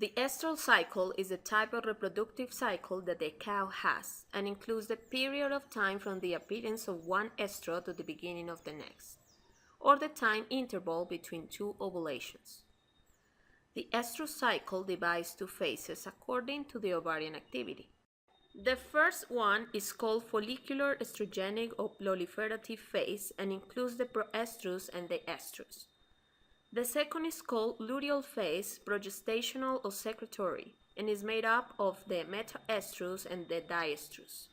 The estrous cycle is a type of reproductive cycle that the cow has and includes the period of time from the appearance of one estrus to the beginning of the next, or the time interval between two ovulations. The estrous cycle divides two phases according to the ovarian activity. The first one is called follicular estrogenic or proliferative phase and includes the proestrus and the estrus. The second is called luteal phase, progestational or secretory, and is made up of the metaestrus and the diestrus.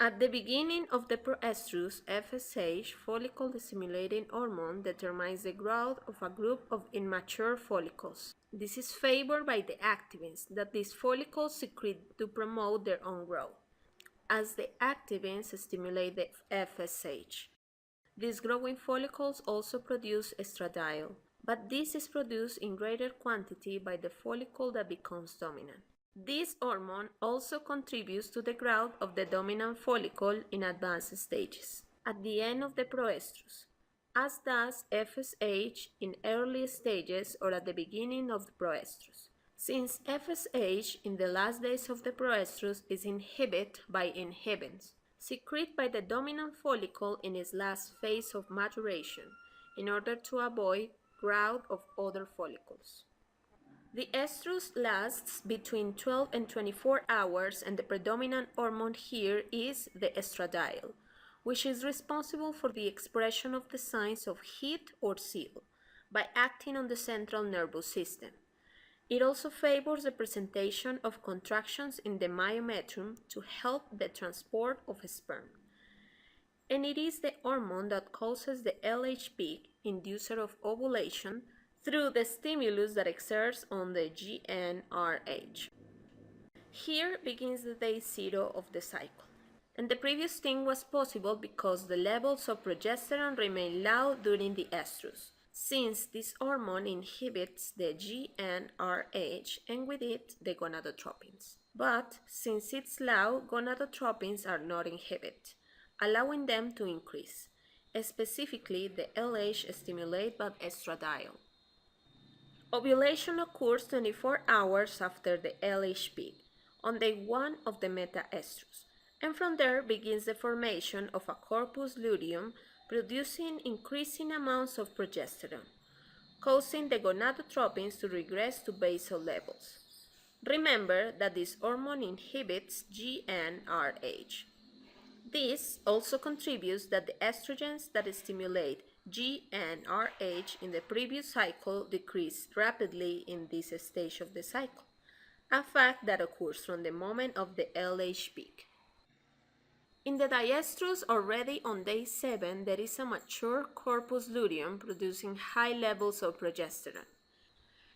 At the beginning of the proestrus, FSH, follicle-stimulating hormone, determines the growth of a group of immature follicles. This is favored by the activins that these follicles secrete to promote their own growth, as the activins stimulate the FSH. These growing follicles also produce estradiol, but this is produced in greater quantity by the follicle that becomes dominant. This hormone also contributes to the growth of the dominant follicle in advanced stages, at the end of the proestrus, as does FSH in early stages or at the beginning of the proestrus. Since FSH in the last days of the proestrus is inhibited by inhibins, secreted by the dominant follicle in its last phase of maturation, in order to avoid growth of other follicles. The estrus lasts between 12 and 24 hours, and the predominant hormone here is the estradiol, which is responsible for the expression of the signs of heat or seal by acting on the central nervous system. It also favors the presentation of contractions in the myometrium to help the transport of sperm. And it is the hormone that causes the LH peak, inducer of ovulation, through the stimulus that exerts on the GnRH. Here begins the day zero of the cycle. And the previous thing was possible because the levels of progesterone remain low during the estrus, since this hormone inhibits the GnRH and with it the gonadotropins. But since it's low, gonadotropins are not inhibited, allowing them to increase. Specifically, the LH stimulated by estradiol. Ovulation occurs 24 hours after the LH peak, on day 1 of the metaestrus, and from there begins the formation of a corpus luteum, producing increasing amounts of progesterone, causing the gonadotropins to regress to basal levels. Remember that this hormone inhibits GnRH. This also contributes that the estrogens that stimulate GnRH in the previous cycle decrease rapidly in this stage of the cycle, a fact that occurs from the moment of the LH peak. In the diestrus, already on day 7, there is a mature corpus luteum producing high levels of progesterone.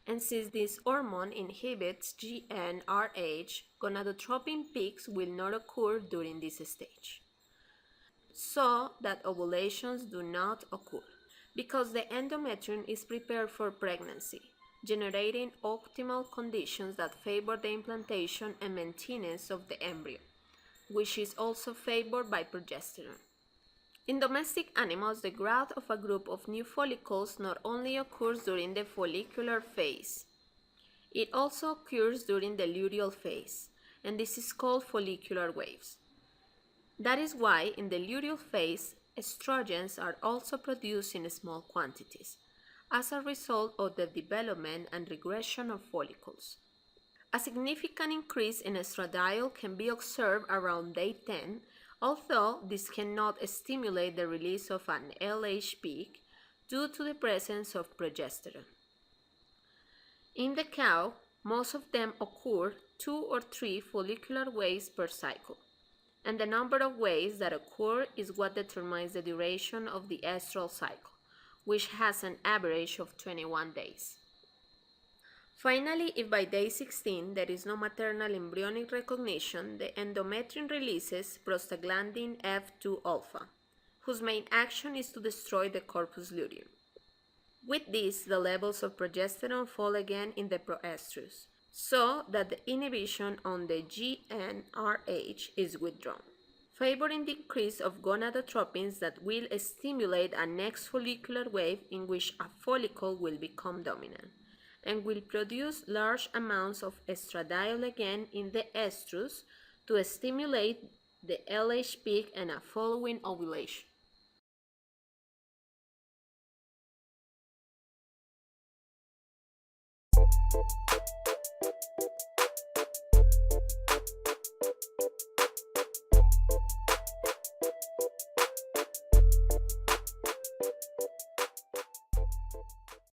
And since this hormone inhibits GnRH, gonadotropin peaks will not occur during this stage, so that ovulations do not occur, because the endometrium is prepared for pregnancy, generating optimal conditions that favor the implantation and maintenance of the embryo, which is also favored by progesterone. In domestic animals, the growth of a group of new follicles not only occurs during the follicular phase, it also occurs during the luteal phase, and this is called follicular waves. That is why in the luteal phase, estrogens are also produced in small quantities, as a result of the development and regression of follicles. A significant increase in estradiol can be observed around day 10, although this cannot stimulate the release of an LH peak due to the presence of progesterone. In the cow, most of them occur 2 or 3 follicular waves per cycle, and the number of waves that occur is what determines the duration of the estrous cycle, which has an average of 21 days. Finally, if by day 16 there is no maternal embryonic recognition, the endometrium releases prostaglandin F2 alpha, whose main action is to destroy the corpus luteum. With this, the levels of progesterone fall again in the proestrus, so that the inhibition on the GnRH is withdrawn, favoring the increase of gonadotropins that will stimulate a next follicular wave in which a follicle will become dominant, and will produce large amounts of estradiol again in the estrus to stimulate the LH peak and a following ovulation.